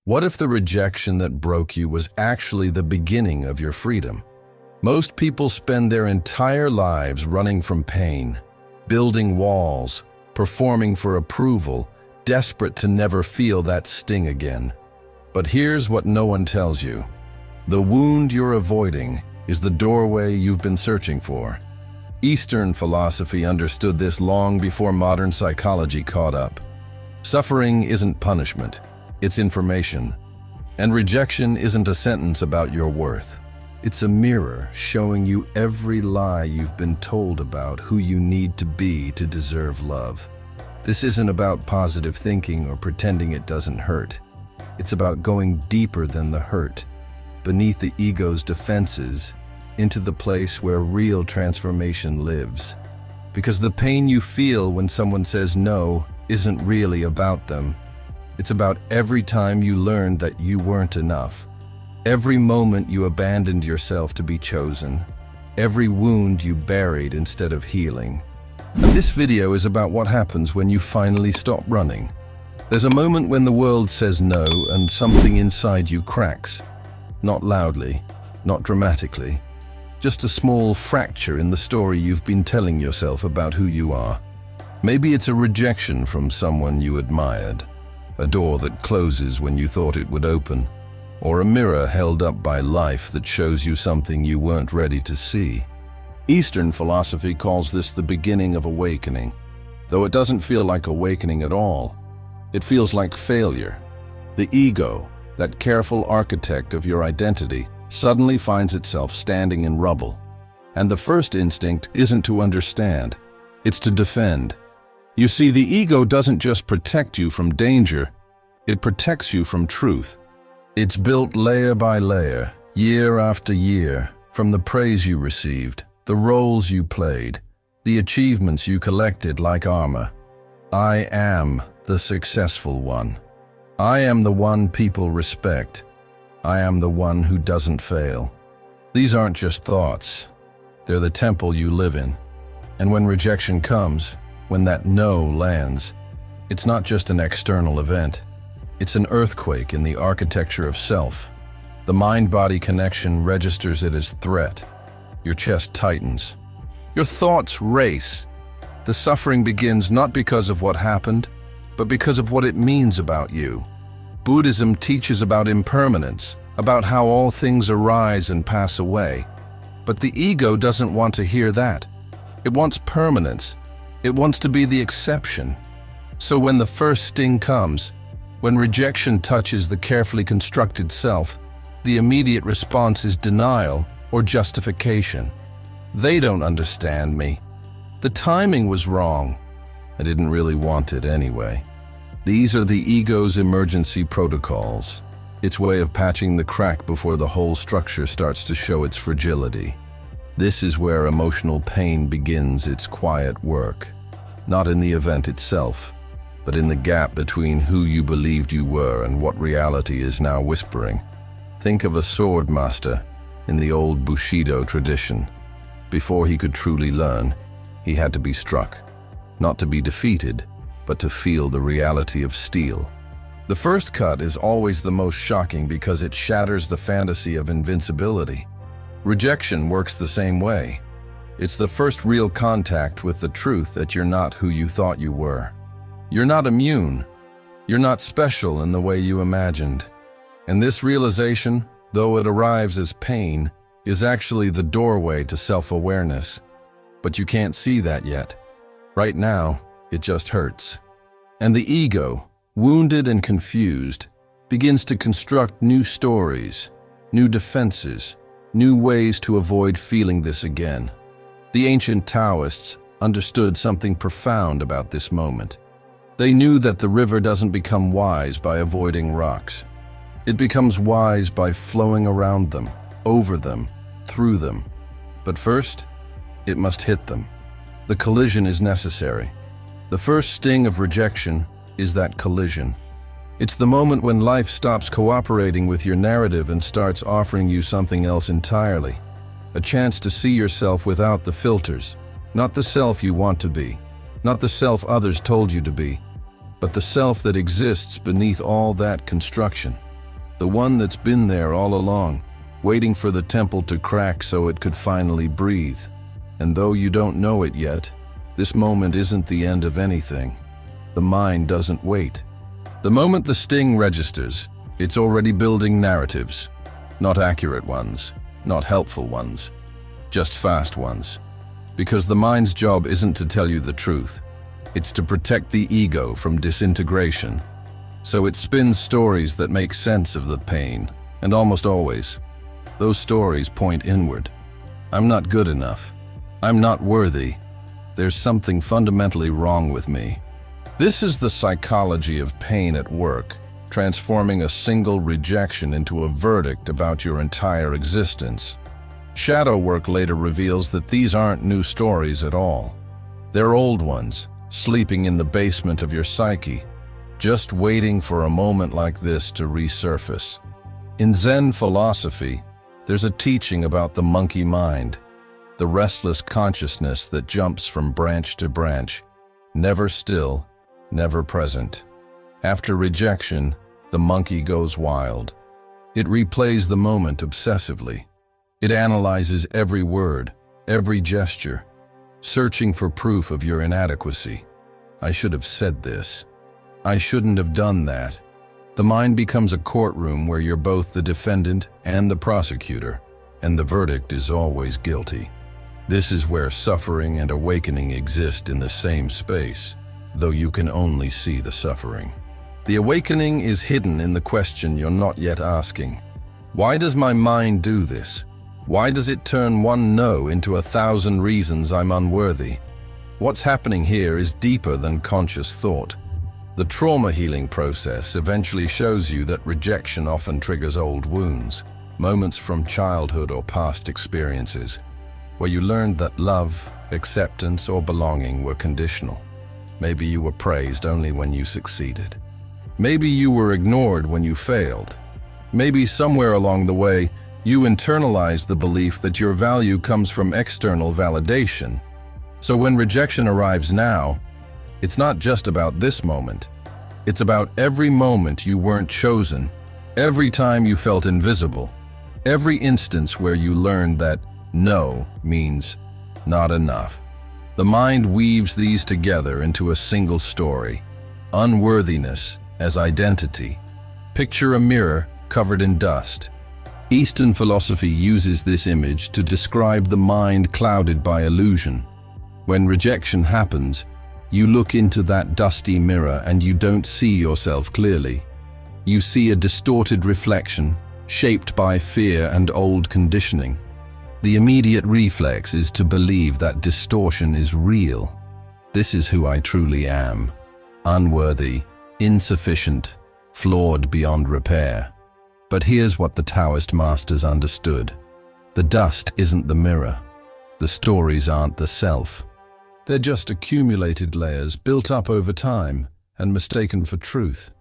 What if the rejection that broke you was actually the beginning of your freedom? Most people spend their entire lives running from pain, building walls, performing for approval, desperate to never feel that sting again. But here's what no one tells you. The wound you're avoiding is the doorway you've been searching for. Eastern philosophy understood this long before modern psychology caught up. Suffering isn't punishment, it's information. And rejection isn't a sentence about your worth. It's a mirror showing you every lie you've been told about who you need to be to deserve love. This isn't about positive thinking or pretending it doesn't hurt. It's about going deeper than the hurt, beneath the ego's defenses, into the place where real transformation lives. Because the pain you feel when someone says no isn't really about them. It's about every time you learned that you weren't enough. Every moment you abandoned yourself to be chosen. Every wound you buried instead of healing. And this video is about what happens when you finally stop running. There's a moment when the world says no and something inside you cracks. Not loudly, not dramatically. Just a small fracture in the story you've been telling yourself about who you are. Maybe it's a rejection from someone you admired, a door that closes when you thought it would open, or a mirror held up by life that shows you something you weren't ready to see. Eastern philosophy calls this the beginning of awakening, though it doesn't feel like awakening at all. It feels like failure. The ego, that careful architect of your identity, suddenly finds itself standing in rubble. And the first instinct isn't to understand, it's to defend. You see, the ego doesn't just protect you from danger, it protects you from truth. It's built layer by layer, year after year, from the praise you received, the roles you played, the achievements you collected like armor. I am the successful one. I am the one people respect. I am the one who doesn't fail. These aren't just thoughts. They're the temple you live in. And when rejection comes, when that no lands, it's not just an external event. It's an earthquake in the architecture of self. The mind-body connection registers it as threat. Your chest tightens. Your thoughts race. The suffering begins not because of what happened, but because of what it means about you. Buddhism teaches about impermanence, about how all things arise and pass away. But the ego doesn't want to hear that. It wants permanence. It wants to be the exception. So when the first sting comes, when rejection touches the carefully constructed self, the immediate response is denial or justification. They don't understand me. The timing was wrong. I didn't really want it anyway. These are the ego's emergency protocols. Its way of patching the crack before the whole structure starts to show its fragility. This is where emotional pain begins its quiet work. Not in the event itself, but in the gap between who you believed you were and what reality is now whispering. Think of a sword master in the old Bushido tradition. Before he could truly learn, he had to be struck. Not to be defeated, but to feel the reality of steel. The first cut is always the most shocking because it shatters the fantasy of invincibility. Rejection works the same way. It's the first real contact with the truth that you're not who you thought you were. You're not immune. You're not special in the way you imagined. And this realization, though it arrives as pain, is actually the doorway to self-awareness. But you can't see that yet. Right now, it just hurts. And the ego, wounded and confused, begins to construct new stories, new defenses, new ways to avoid feeling this again. The ancient Taoists understood something profound about this moment. They knew that the river doesn't become wise by avoiding rocks. It becomes wise by flowing around them, over them, through them. But first, it must hit them. The collision is necessary. The first sting of rejection is that collision. It's the moment when life stops cooperating with your narrative and starts offering you something else entirely. A chance to see yourself without the filters, not the self you want to be, not the self others told you to be, but the self that exists beneath all that construction. the one that's been there all along, waiting for the temple to crack so it could finally breathe. And though you don't know it yet, this moment isn't the end of anything. The mind doesn't wait. The moment the sting registers, it's already building narratives. Not accurate ones, not helpful ones, just fast ones. Because the mind's job isn't to tell you the truth. It's to protect the ego from disintegration. So it spins stories that make sense of the pain, and almost always, those stories point inward. I'm not good enough. I'm not worthy. There's something fundamentally wrong with me. This is the psychology of pain at work, transforming a single rejection into a verdict about your entire existence. Shadow work later reveals that these aren't new stories at all. They're old ones, sleeping in the basement of your psyche, just waiting for a moment like this to resurface. In Zen philosophy, there's a teaching about the monkey mind, the restless consciousness that jumps from branch to branch, never still, never present. After rejection, the monkey goes wild. It replays the moment obsessively. It analyzes every word, every gesture, searching for proof of your inadequacy. I should have said this. I shouldn't have done that. The mind becomes a courtroom where you're both the defendant and the prosecutor, and the verdict is always guilty. This is where suffering and awakening exist in the same space, though you can only see the suffering. The awakening is hidden in the question you're not yet asking. Why does my mind do this? Why does it turn one no into 1,000 reasons I'm unworthy? What's happening here is deeper than conscious thought. The trauma healing process eventually shows you that rejection often triggers old wounds, moments from childhood or past experiences, where you learned that love, acceptance, or belonging were conditional. Maybe you were praised only when you succeeded. Maybe you were ignored when you failed. Maybe somewhere along the way, you internalized the belief that your value comes from external validation. So when rejection arrives now, it's not just about this moment. It's about every moment you weren't chosen, every time you felt invisible, every instance where you learned that no means not enough. The mind weaves these together into a single story. Unworthiness as identity. Picture a mirror covered in dust. Eastern philosophy uses this image to describe the mind clouded by illusion. When rejection happens, you look into that dusty mirror and you don't see yourself clearly. You see a distorted reflection, shaped by fear and old conditioning. The immediate reflex is to believe that distortion is real. This is who I truly am. Unworthy, insufficient, flawed beyond repair. But here's what the Taoist masters understood. The dust isn't the mirror. The stories aren't the self. They're just accumulated layers built up over time and mistaken for truth.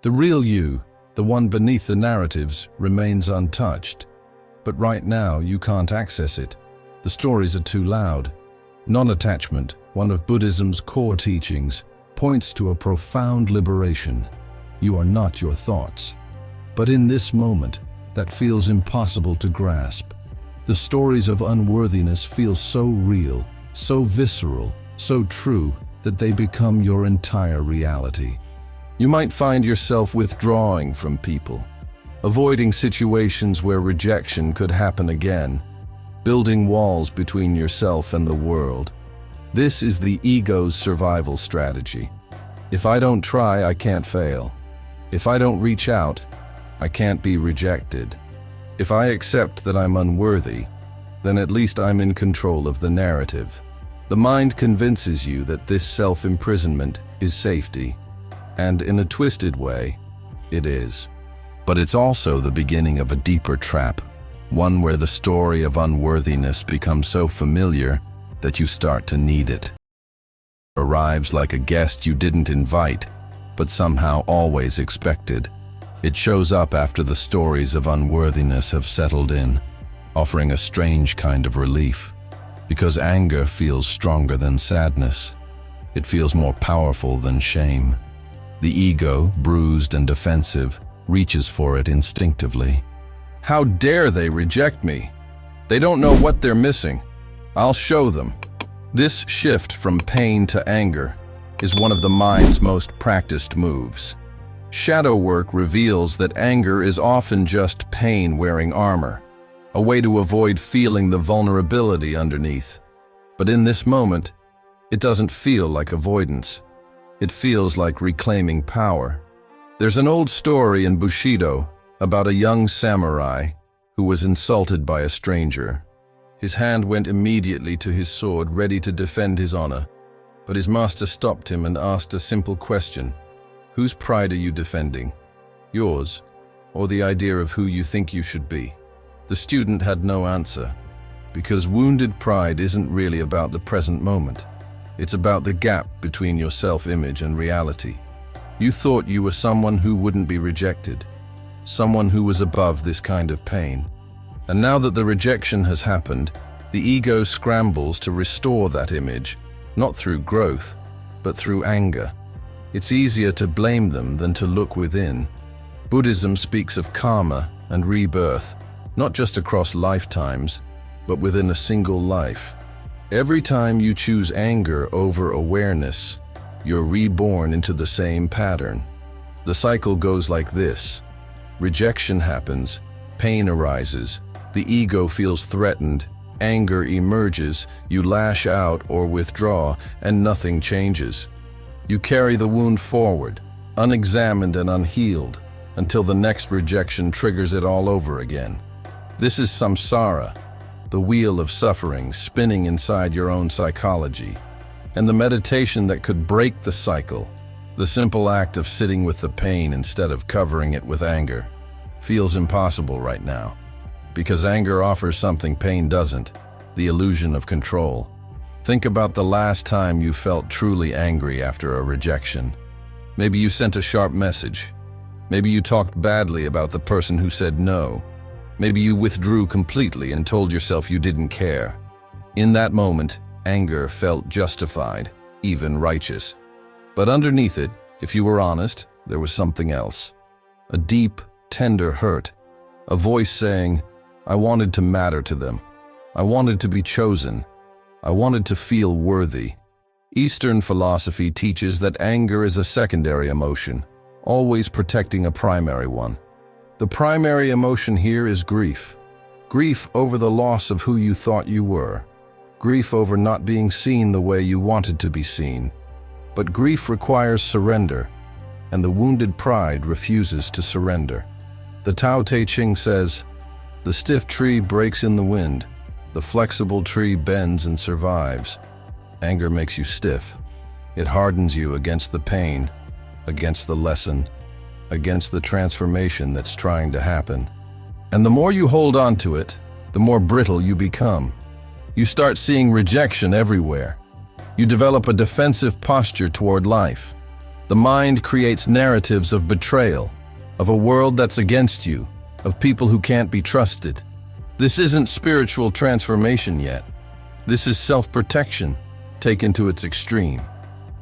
The real you, the one beneath the narratives, remains untouched. But right now, you can't access it. The stories are too loud. Non-attachment, one of Buddhism's core teachings, points to a profound liberation. You are not your thoughts. But in this moment, that feels impossible to grasp. The stories of unworthiness feel so real, so visceral, so true, that they become your entire reality. You might find yourself withdrawing from people, avoiding situations where rejection could happen again, building walls between yourself and the world. This is the ego's survival strategy. If I don't try, I can't fail. If I don't reach out, I can't be rejected. If I accept that I'm unworthy, then at least I'm in control of the narrative. The mind convinces you that this self-imprisonment is safety, and in a twisted way, it is. But it's also the beginning of a deeper trap, one where the story of unworthiness becomes so familiar that you start to need it. It arrives like a guest you didn't invite, but somehow always expected. It shows up after the stories of unworthiness have settled in, offering a strange kind of relief. Because anger feels stronger than sadness. It feels more powerful than shame. The ego, bruised and defensive, reaches for it instinctively. How dare they reject me? They don't know what they're missing. I'll show them. This shift from pain to anger is one of the mind's most practiced moves. Shadow work reveals that anger is often just pain wearing armor, a way to avoid feeling the vulnerability underneath. But in this moment, it doesn't feel like avoidance. It feels like reclaiming power. There's an old story in Bushido about a young samurai who was insulted by a stranger. His hand went immediately to his sword, ready to defend his honor. But his master stopped him and asked a simple question. Whose pride are you defending? Yours, or the idea of who you think you should be? The student had no answer, because wounded pride isn't really about the present moment. It's about the gap between your self-image and reality. You thought you were someone who wouldn't be rejected, someone who was above this kind of pain. And now that the rejection has happened, the ego scrambles to restore that image, not through growth, but through anger. It's easier to blame them than to look within. Buddhism speaks of karma and rebirth, not just across lifetimes, but within a single life. Every time you choose anger over awareness, you're reborn into the same pattern. The cycle goes like this. Rejection happens, pain arises, the ego feels threatened, anger emerges, you lash out or withdraw, and nothing changes. You carry the wound forward, unexamined and unhealed, until the next rejection triggers it all over again. This is samsara, the wheel of suffering spinning inside your own psychology. And the meditation that could break the cycle, the simple act of sitting with the pain instead of covering it with anger, feels impossible right now. Because anger offers something pain doesn't, the illusion of control. Think about the last time you felt truly angry after a rejection. Maybe you sent a sharp message. Maybe you talked badly about the person who said no. Maybe you withdrew completely and told yourself you didn't care. In that moment, anger felt justified, even righteous. But underneath it, if you were honest, there was something else. A deep, tender hurt. A voice saying, I wanted to matter to them. I wanted to be chosen. I wanted to feel worthy. Eastern philosophy teaches that anger is a secondary emotion, always protecting a primary one. The primary emotion here is grief. Grief over the loss of who you thought you were. Grief over not being seen the way you wanted to be seen. But grief requires surrender, and the wounded pride refuses to surrender. The Tao Te Ching says, the stiff tree breaks in the wind, the flexible tree bends and survives. Anger makes you stiff. It hardens you against the pain, against the lesson, against the transformation that's trying to happen. And the more you hold on to it, the more brittle you become. You start seeing rejection everywhere. You develop a defensive posture toward life. The mind creates narratives of betrayal, of a world that's against you, of people who can't be trusted. This isn't spiritual transformation yet. This is self-protection, taken to its extreme.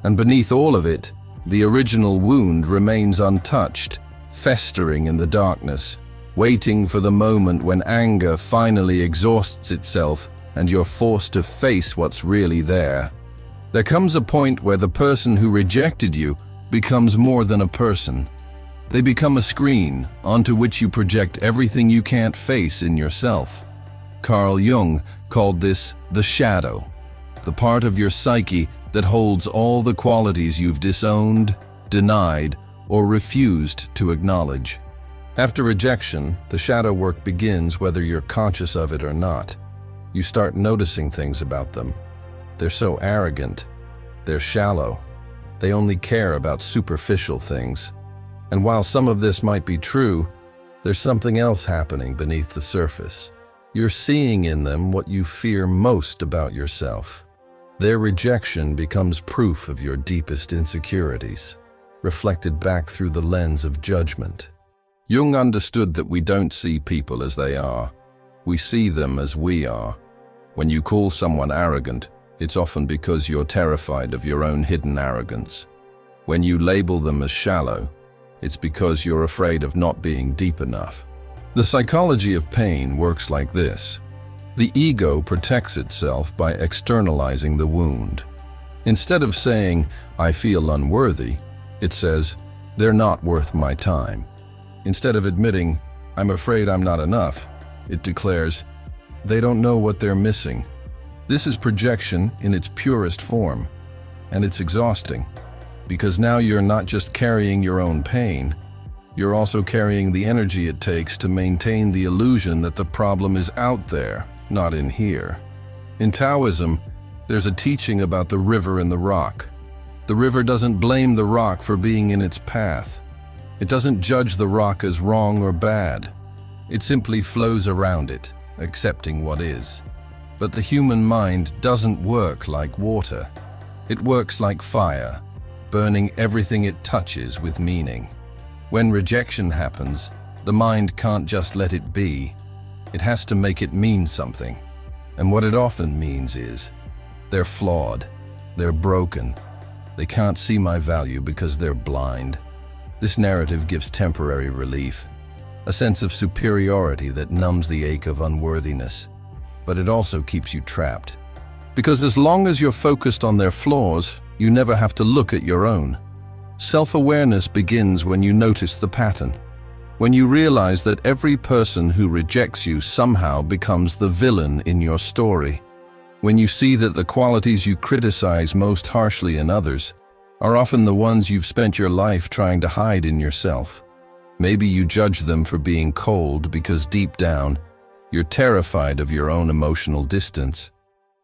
And beneath all of it, the original wound remains untouched, festering in the darkness, waiting for the moment when anger finally exhausts itself and you're forced to face what's really there. There comes a point where the person who rejected you becomes more than a person. They become a screen onto which you project everything you can't face in yourself. Carl Jung called this the shadow, the part of your psyche that holds all the qualities you've disowned, denied, or refused to acknowledge. After rejection, the shadow work begins whether you're conscious of it or not. You start noticing things about them. They're so arrogant. They're shallow. They only care about superficial things. And while some of this might be true, there's something else happening beneath the surface. You're seeing in them what you fear most about yourself. Their rejection becomes proof of your deepest insecurities, reflected back through the lens of judgment. Jung understood that we don't see people as they are. We see them as we are. When you call someone arrogant, it's often because you're terrified of your own hidden arrogance. When you label them as shallow, it's because you're afraid of not being deep enough. The psychology of pain works like this. The ego protects itself by externalizing the wound. Instead of saying, "I feel unworthy," it says, "They're not worth my time." Instead of admitting, "I'm afraid I'm not enough," it declares, "They don't know what they're missing." This is projection in its purest form, and it's exhausting, because now you're not just carrying your own pain, you're also carrying the energy it takes to maintain the illusion that the problem is out there, not in here. In Taoism, there's a teaching about the river and the rock. The river doesn't blame the rock for being in its path. It doesn't judge the rock as wrong or bad. It simply flows around it, accepting what is. But the human mind doesn't work like water. It works like fire, burning everything it touches with meaning. When rejection happens, the mind can't just let it be. It has to make it mean something. And what it often means is, they're flawed, they're broken, they can't see my value because they're blind. This narrative gives temporary relief, a sense of superiority that numbs the ache of unworthiness. But it also keeps you trapped. Because as long as you're focused on their flaws, you never have to look at your own. Self-awareness begins when you notice the pattern. When you realize that every person who rejects you somehow becomes the villain in your story. When you see that the qualities you criticize most harshly in others are often the ones you've spent your life trying to hide in yourself. Maybe you judge them for being cold because deep down, you're terrified of your own emotional distance.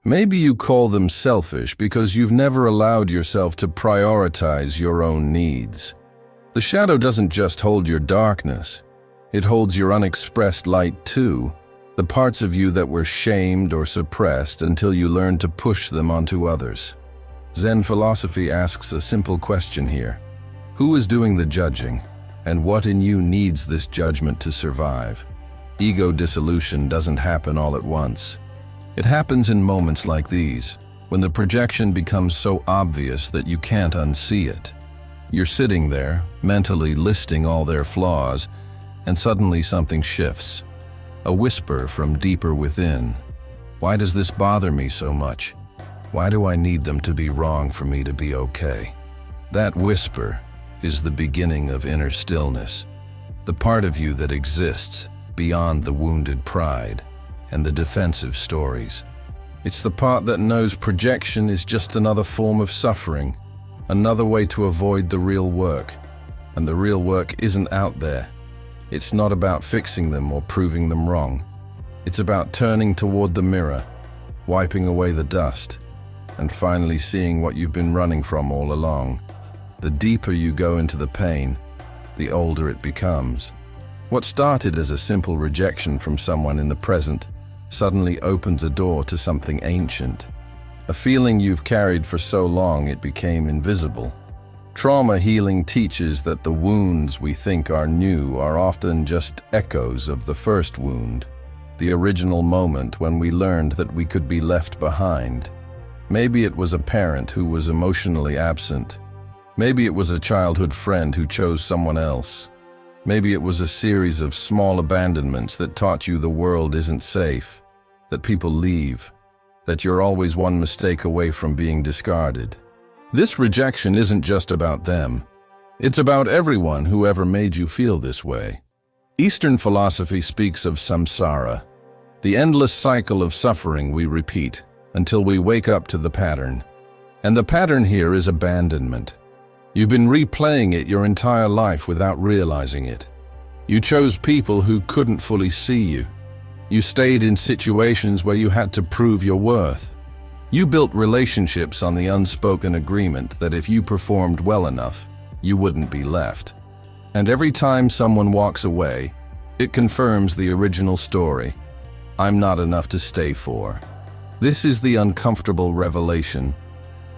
Maybe you call them selfish because you've never allowed yourself to prioritize your own needs. The shadow doesn't just hold your darkness. It holds your unexpressed light too, the parts of you that were shamed or suppressed until you learned to push them onto others. Zen philosophy asks a simple question here. Who is doing the judging, and what in you needs this judgment to survive? Ego dissolution doesn't happen all at once. It happens in moments like these, when the projection becomes so obvious that you can't unsee it. You're sitting there, mentally listing all their flaws, and suddenly something shifts. A whisper from deeper within. Why does this bother me so much? Why do I need them to be wrong for me to be okay? That whisper is the beginning of inner stillness, the part of you that exists beyond the wounded pride and the defensive stories. It's the part that knows projection is just another form of suffering, another way to avoid the real work. And the real work isn't out there. It's not about fixing them or proving them wrong. It's about turning toward the mirror, wiping away the dust, and finally seeing what you've been running from all along. The deeper you go into the pain, the older it becomes. What started as a simple rejection from someone in the present suddenly opens a door to something ancient. A feeling you've carried for so long it became invisible. Trauma healing teaches that the wounds we think are new are often just echoes of the first wound, the original moment when we learned that we could be left behind. Maybe it was a parent who was emotionally absent. Maybe it was a childhood friend who chose someone else. Maybe it was a series of small abandonments that taught you the world isn't safe, that people leave, that you're always one mistake away from being discarded. This rejection isn't just about them. It's about everyone who ever made you feel this way. Eastern philosophy speaks of samsara, the endless cycle of suffering we repeat until we wake up to the pattern. And the pattern here is abandonment. You've been replaying it your entire life without realizing it. You chose people who couldn't fully see you. You stayed in situations where you had to prove your worth. You built relationships on the unspoken agreement that if you performed well enough, you wouldn't be left. And every time someone walks away, it confirms the original story. I'm not enough to stay for. This is the uncomfortable revelation,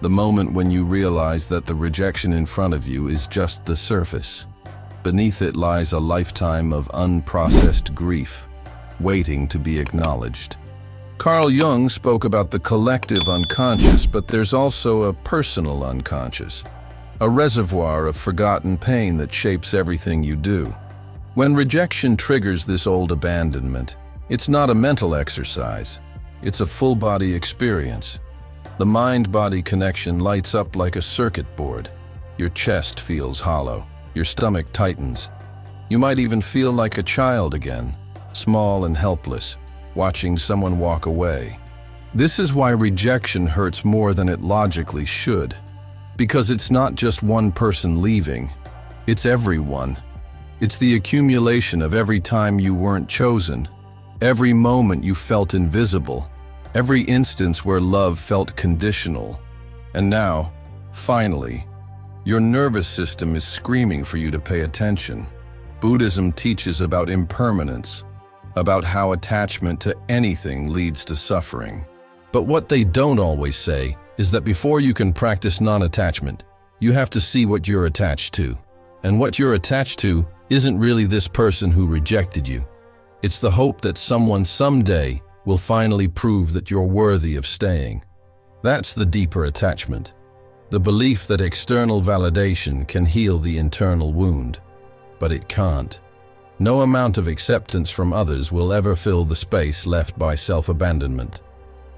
the moment when you realize that the rejection in front of you is just the surface. Beneath it lies a lifetime of unprocessed grief, waiting to be acknowledged. Carl Jung spoke about the collective unconscious, but there's also a personal unconscious. a reservoir of forgotten pain that shapes everything you do. When rejection triggers this old abandonment, it's not a mental exercise, it's a full-body experience. The mind-body connection lights up like a circuit board. Your chest feels hollow, your stomach tightens. You might even feel like a child again, small and helpless, watching someone walk away. This is why rejection hurts more than it logically should. Because it's not just one person leaving, it's everyone. It's the accumulation of every time you weren't chosen, every moment you felt invisible, every instance where love felt conditional. And now, finally, your nervous system is screaming for you to pay attention. Buddhism teaches about impermanence, about how attachment to anything leads to suffering. But what they don't always say is that before you can practice non-attachment, you have to see what you're attached to. And what you're attached to isn't really this person who rejected you. It's the hope that someone someday will finally prove that you're worthy of staying. That's the deeper attachment. The belief that external validation can heal the internal wound. But it can't. No amount of acceptance from others will ever fill the space left by self-abandonment.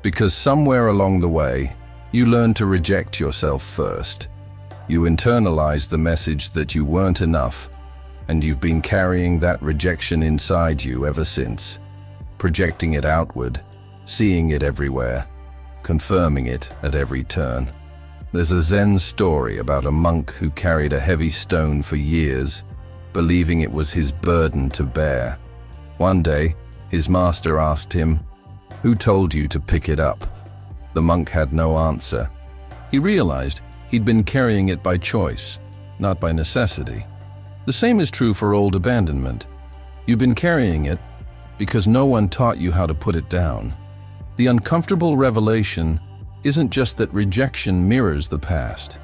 Because somewhere along the way, you learn to reject yourself first. You internalize the message that you weren't enough, and you've been carrying that rejection inside you ever since, projecting it outward, seeing it everywhere, confirming it at every turn. There's a Zen story about a monk who carried a heavy stone for years, believing it was his burden to bear. One day, his master asked him, "Who told you to pick it up?" The monk had no answer. He realized he'd been carrying it by choice, not by necessity. The same is true for old abandonment. You've been carrying it because no one taught you how to put it down. The uncomfortable revelation isn't just that rejection mirrors the past.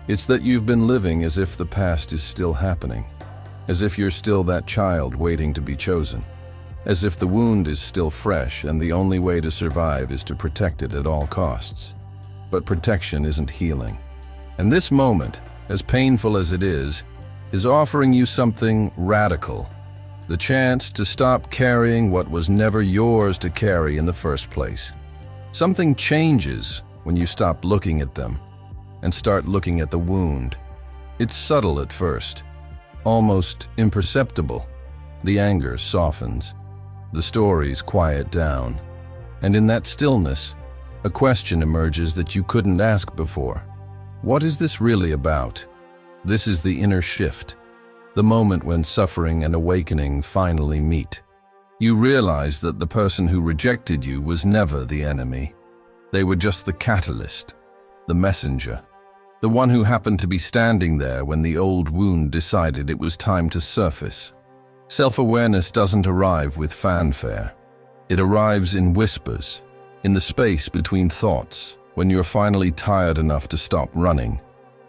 It's that you've been living as if the past is still happening, as if you're still that child waiting to be chosen, as if the wound is still fresh and the only way to survive is to protect it at all costs. But protection isn't healing. And this moment, as painful as it is offering you something radical, the chance to stop carrying what was never yours to carry in the first place. Something changes when you stop looking at them and start looking at the wound. It's subtle at first, almost imperceptible. The anger softens, the stories quiet down, and in that stillness, a question emerges that you couldn't ask before. What is this really about? This is the inner shift, the moment when suffering and awakening finally meet. You realize that the person who rejected you was never the enemy. They were just the catalyst, the messenger, the one who happened to be standing there when the old wound decided it was time to surface. Self-awareness doesn't arrive with fanfare. It arrives in whispers, in the space between thoughts, when you're finally tired enough to stop running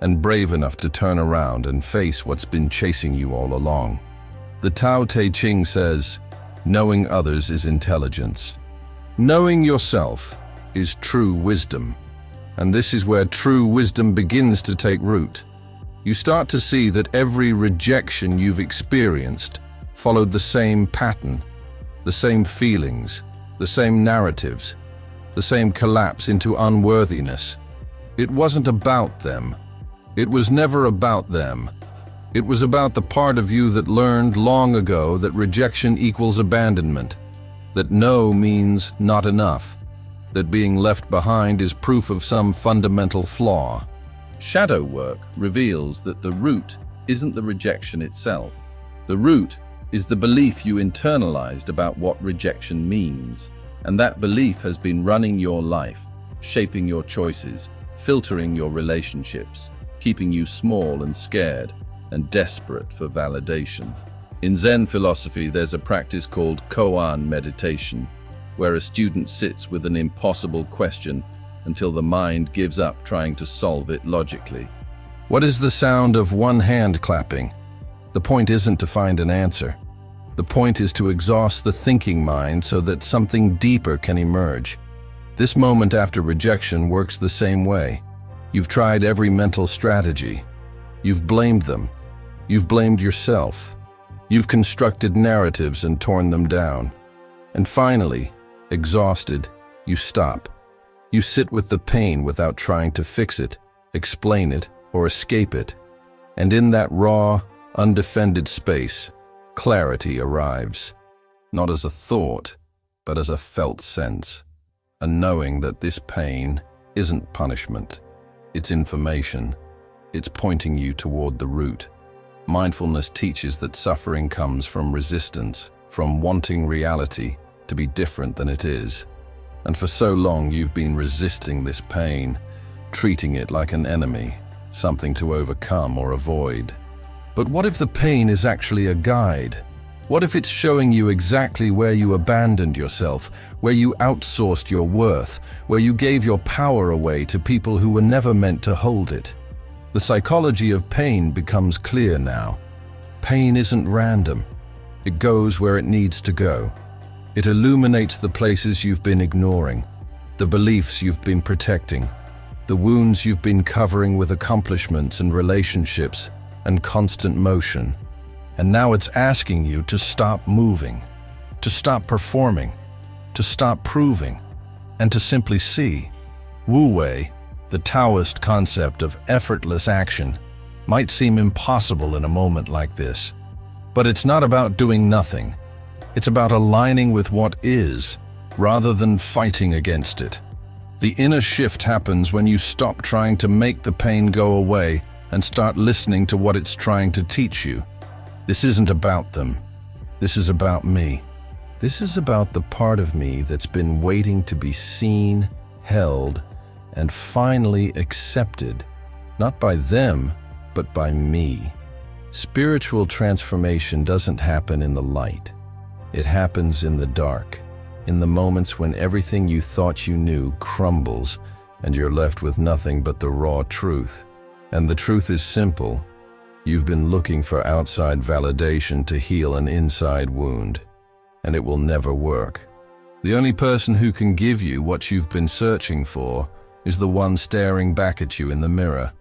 and brave enough to turn around and face what's been chasing you all along. The Tao Te Ching says, knowing others is intelligence. Knowing yourself is true wisdom. And this is where true wisdom begins to take root. You start to see that every rejection you've experienced followed the same pattern, the same feelings, the same narratives, the same collapse into unworthiness. It wasn't about them. It was never about them. It was about the part of you that learned long ago that rejection equals abandonment, that no means not enough, that being left behind is proof of some fundamental flaw. Shadow work reveals that the root isn't the rejection itself. The root is the belief you internalized about what rejection means, and that belief has been running your life, shaping your choices, filtering your relationships, keeping you small and scared and desperate for validation. In Zen philosophy, there's a practice called koan meditation, where a student sits with an impossible question until the mind gives up trying to solve it logically. What is the sound of one hand clapping? The point isn't to find an answer. The point is to exhaust the thinking mind so that something deeper can emerge. This moment after rejection works the same way. You've tried every mental strategy, You've blamed them. You've blamed yourself. You've constructed narratives and torn them down. And finally, exhausted, you stop. You sit with the pain without trying to fix it, explain it, or escape it. And in that raw, undefended space, clarity arrives. Not as a thought, but as a felt sense. A knowing that this pain isn't punishment. It's information. It's pointing you toward the root. Mindfulness teaches that suffering comes from resistance, from wanting reality to be different than it is. And for so long you've been resisting this pain, treating it like an enemy, something to overcome or avoid. But what if the pain is actually a guide? What if it's showing you exactly where you abandoned yourself, where you outsourced your worth, where you gave your power away to people who were never meant to hold it? The psychology of pain becomes clear now. Pain isn't random. It goes where it needs to go. It illuminates the places you've been ignoring, the beliefs you've been protecting, the wounds you've been covering with accomplishments and relationships and constant motion. And now it's asking you to stop moving, to stop performing, to stop proving, and to simply see. Wu Wei, the Taoist concept of effortless action, might seem impossible in a moment like this. But it's not about doing nothing. It's about aligning with what is, rather than fighting against it. The inner shift happens when you stop trying to make the pain go away and start listening to what it's trying to teach you. This isn't about them. This is about me. This is about the part of me that's been waiting to be seen, held, and finally accepted, not by them, but by me. Spiritual transformation doesn't happen in the light. It happens in the dark, in the moments when everything you thought you knew crumbles and you're left with nothing but the raw truth. And the truth is simple. You've been looking for outside validation to heal an inside wound, and it will never work. The only person who can give you what you've been searching for is the one staring back at you in the mirror,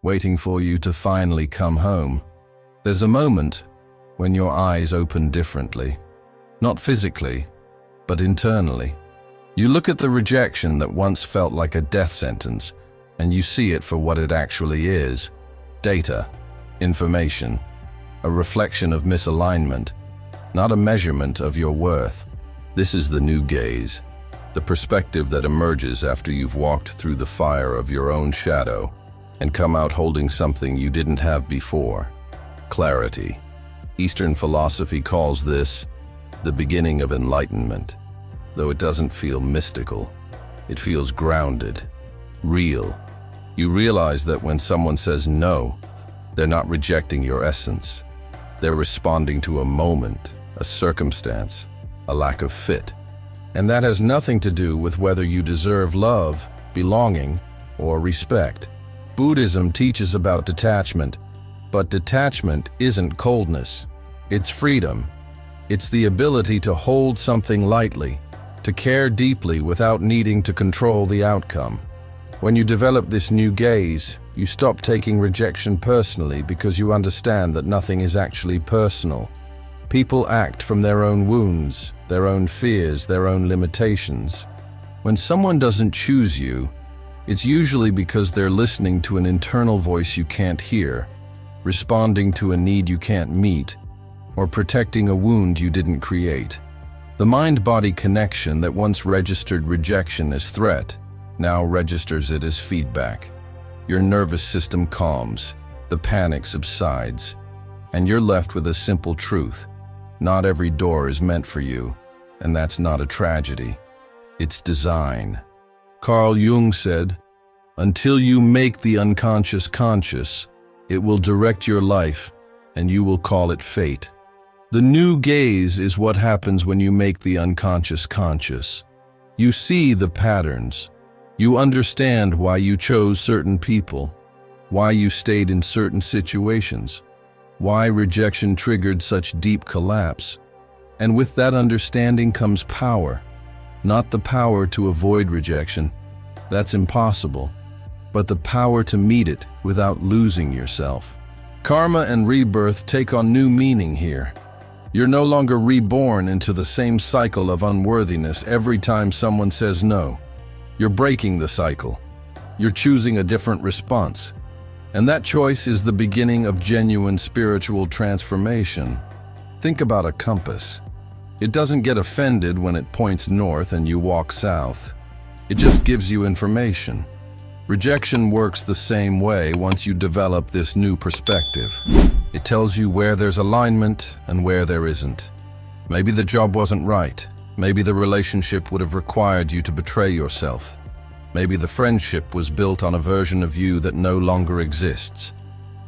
waiting for you to finally come home. There's a moment when your eyes open differently, not physically, but internally. You look at the rejection that once felt like a death sentence, and you see it for what it actually is: data, information, a reflection of misalignment, not a measurement of your worth. This is the new gaze, the perspective that emerges after you've walked through the fire of your own shadow and come out holding something you didn't have before: clarity. Eastern philosophy calls this the beginning of enlightenment. Though it doesn't feel mystical, it feels grounded, real. You realize that when someone says no, they're not rejecting your essence. They're responding to a moment, a circumstance, a lack of fit. And that has nothing to do with whether you deserve love, belonging, or respect. Buddhism teaches about detachment, but detachment isn't coldness. It's freedom. It's the ability to hold something lightly, to care deeply without needing to control the outcome. When you develop this new gaze, you stop taking rejection personally because you understand that nothing is actually personal. People act from their own wounds, their own fears, their own limitations. When someone doesn't choose you, it's usually because they're listening to an internal voice you can't hear, responding to a need you can't meet, or protecting a wound you didn't create. The mind-body connection that once registered rejection as threat now registers it as feedback. Your nervous system calms, the panic subsides, and you're left with a simple truth. Not every door is meant for you, and that's not a tragedy. It's design. Carl Jung said, "Until you make the unconscious conscious, it will direct your life, and you will call it fate." The new gaze is what happens when you make the unconscious conscious. You see the patterns. You understand why you chose certain people, why you stayed in certain situations, why rejection triggered such deep collapse. And with that understanding comes power. Not the power to avoid rejection. That's impossible. But the power to meet it without losing yourself. Karma and rebirth take on new meaning here. You're no longer reborn into the same cycle of unworthiness every time someone says no. You're breaking the cycle. You're choosing a different response. And that choice is the beginning of genuine spiritual transformation. Think about a compass. It doesn't get offended when it points north and you walk south. It just gives you information. Rejection works the same way once you develop this new perspective. It tells you where there's alignment and where there isn't. Maybe the job wasn't right. Maybe the relationship would have required you to betray yourself. Maybe the friendship was built on a version of you that no longer exists.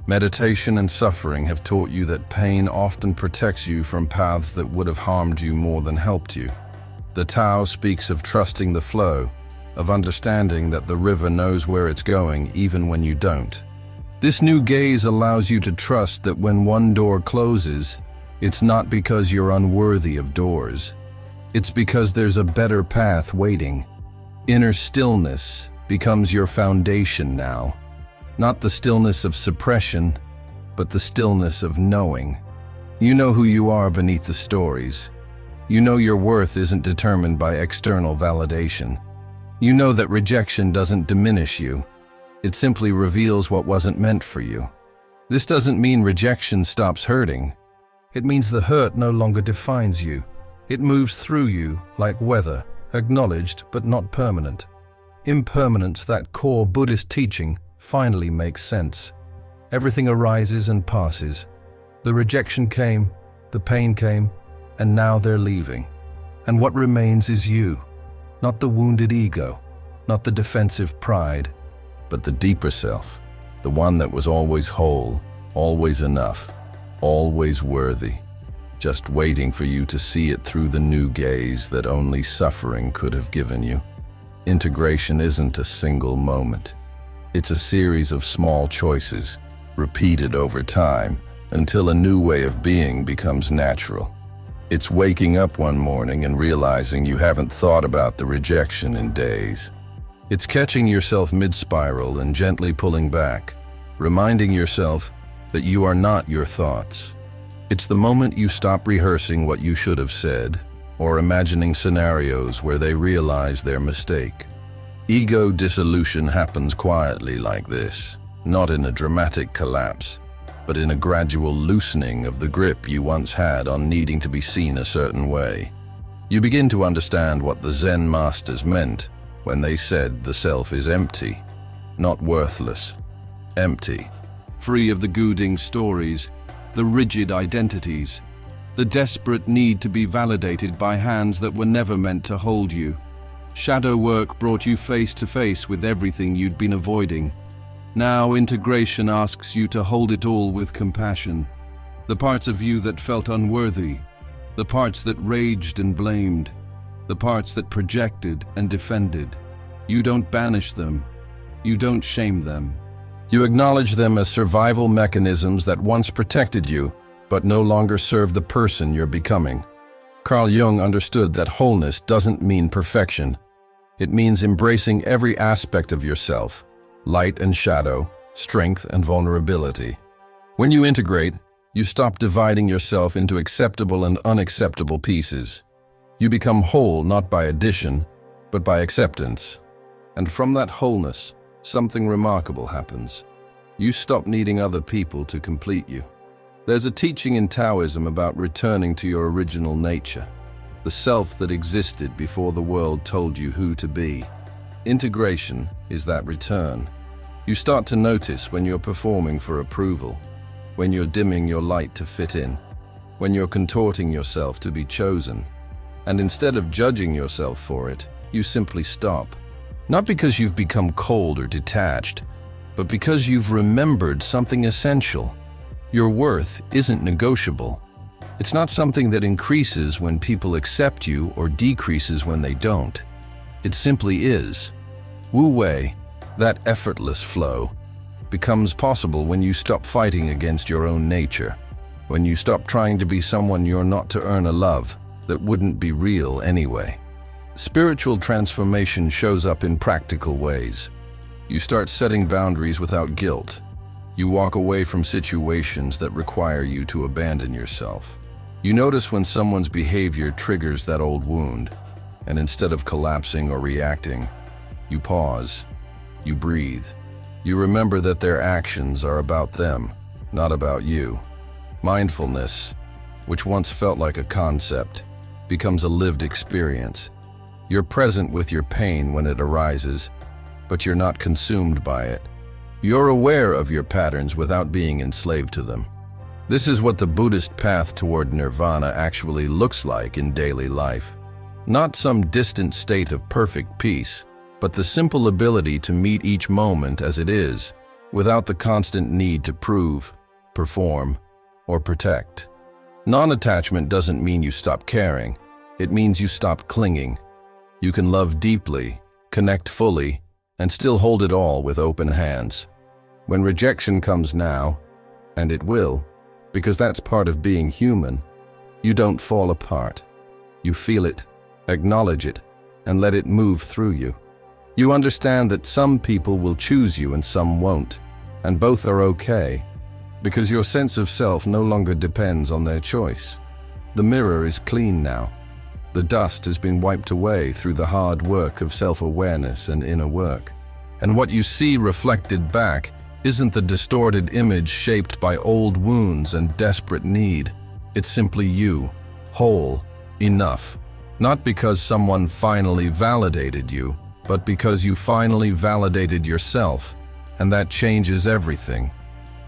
Meditation and suffering have taught you that pain often protects you from paths that would have harmed you more than helped you. The Tao speaks of trusting the flow, of understanding that the river knows where it's going even when you don't. This new gaze allows you to trust that when one door closes, it's not because you're unworthy of doors. It's because there's a better path waiting. Inner stillness becomes your foundation now. Not the stillness of suppression, but the stillness of knowing. You know who you are beneath the stories. You know your worth isn't determined by external validation. You know that rejection doesn't diminish you. It simply reveals what wasn't meant for you. This doesn't mean rejection stops hurting. It means the hurt no longer defines you. It moves through you like weather, acknowledged but not permanent. Impermanence, that core Buddhist teaching, finally makes sense. Everything arises and passes. The rejection came, the pain came, and now they're leaving. And what remains is you. Not the wounded ego, not the defensive pride, but the deeper self, the one that was always whole, always enough, always worthy, just waiting for you to see it through the new gaze that only suffering could have given you. Integration isn't a single moment. It's a series of small choices, repeated over time, until a new way of being becomes natural. It's waking up one morning and realizing you haven't thought about the rejection in days. It's catching yourself mid-spiral and gently pulling back, reminding yourself that you are not your thoughts. It's the moment you stop rehearsing what you should have said, or imagining scenarios where they realize their mistake. Ego dissolution happens quietly like this, not in a dramatic collapse, but in a gradual loosening of the grip you once had on needing to be seen a certain way. You begin to understand what the Zen masters meant when they said the self is empty, not worthless, empty, free of the goading stories, the rigid identities, the desperate need to be validated by hands that were never meant to hold you. Shadow work brought you face to face with everything you'd been avoiding. Now integration asks you to hold it all with compassion. The parts of you that felt unworthy, the parts that raged and blamed, the parts that projected and defended. You don't banish them. You don't shame them. You acknowledge them as survival mechanisms that once protected you, but no longer serve the person you're becoming. Carl Jung understood that wholeness doesn't mean perfection. It means embracing every aspect of yourself, light and shadow, strength and vulnerability. When you integrate, you stop dividing yourself into acceptable and unacceptable pieces. You become whole not by addition, but by acceptance. And from that wholeness, something remarkable happens. You stop needing other people to complete you. There's a teaching in Taoism about returning to your original nature, the self that existed before the world told you who to be. Integration is that return. You start to notice when you're performing for approval, when you're dimming your light to fit in, when you're contorting yourself to be chosen. And instead of judging yourself for it, you simply stop. Not because you've become cold or detached, but because you've remembered something essential. Your worth isn't negotiable. It's not something that increases when people accept you or decreases when they don't. It simply is. Wu Wei, that effortless flow, becomes possible when you stop fighting against your own nature, when you stop trying to be someone you're not to earn a love that wouldn't be real anyway. Spiritual transformation shows up in practical ways. You start setting boundaries without guilt. You walk away from situations that require you to abandon yourself. You notice when someone's behavior triggers that old wound, and instead of collapsing or reacting, you pause, you breathe. You remember that their actions are about them, not about you. Mindfulness, which once felt like a concept, becomes a lived experience. You're present with your pain when it arises, but you're not consumed by it. You're aware of your patterns without being enslaved to them. This is what the Buddhist path toward nirvana actually looks like in daily life. Not some distant state of perfect peace, but the simple ability to meet each moment as it is, without the constant need to prove, perform, or protect. Non-attachment doesn't mean you stop caring. It means you stop clinging. You can love deeply, connect fully, and still hold it all with open hands. When rejection comes now, and it will, because that's part of being human, you don't fall apart. You feel it, acknowledge it, and let it move through you. You understand that some people will choose you and some won't, and both are okay, because your sense of self no longer depends on their choice. The mirror is clean now. The dust has been wiped away through the hard work of self-awareness and inner work. And what you see reflected back isn't the distorted image shaped by old wounds and desperate need. It's simply you, whole, enough. Not because someone finally validated you, but because you finally validated yourself, and that changes everything.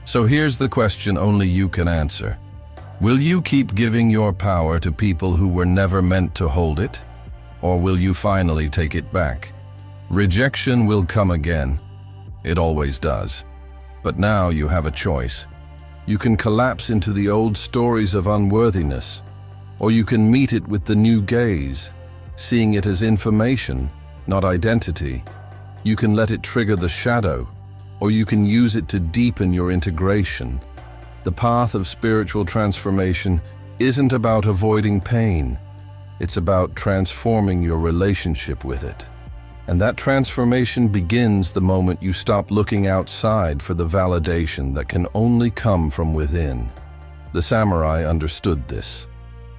So here's the question only you can answer. Will you keep giving your power to people who were never meant to hold it? Or will you finally take it back? Rejection will come again. It always does. But now you have a choice. You can collapse into the old stories of unworthiness, or you can meet it with the new gaze, seeing it as information, not identity. You can let it trigger the shadow, or you can use it to deepen your integration. The path of spiritual transformation isn't about avoiding pain. It's about transforming your relationship with it. And that transformation begins the moment you stop looking outside for the validation that can only come from within. The samurai understood this.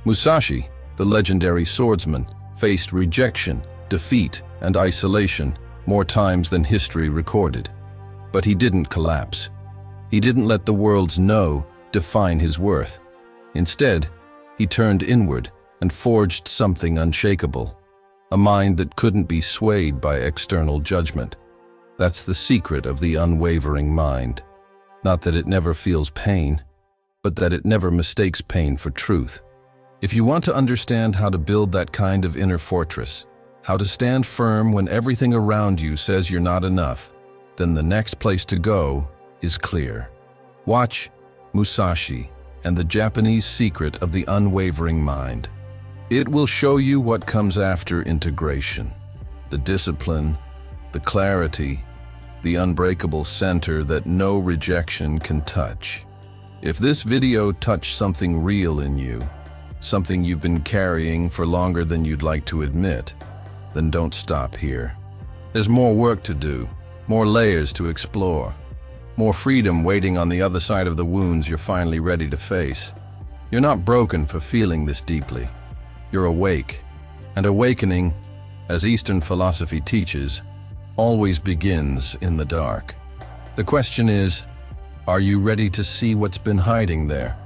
Musashi, the legendary swordsman, faced rejection, defeat, and isolation more times than history recorded. But he didn't collapse. He didn't let the world's no define his worth. Instead, he turned inward and forged something unshakable. A mind that couldn't be swayed by external judgment. That's the secret of the unwavering mind. Not that it never feels pain, but that it never mistakes pain for truth. If you want to understand how to build that kind of inner fortress, how to stand firm when everything around you says you're not enough, then the next place to go is clear. Watch Musashi and the Japanese secret of the unwavering mind. It will show you what comes after integration, the discipline, the clarity, the unbreakable center that no rejection can touch. If this video touched something real in you, something you've been carrying for longer than you'd like to admit, then don't stop here. There's more work to do, more layers to explore, more freedom waiting on the other side of the wounds you're finally ready to face. You're not broken for feeling this deeply. You're awake, and awakening, as Eastern philosophy teaches, always begins in the dark. The question is, are you ready to see what's been hiding there?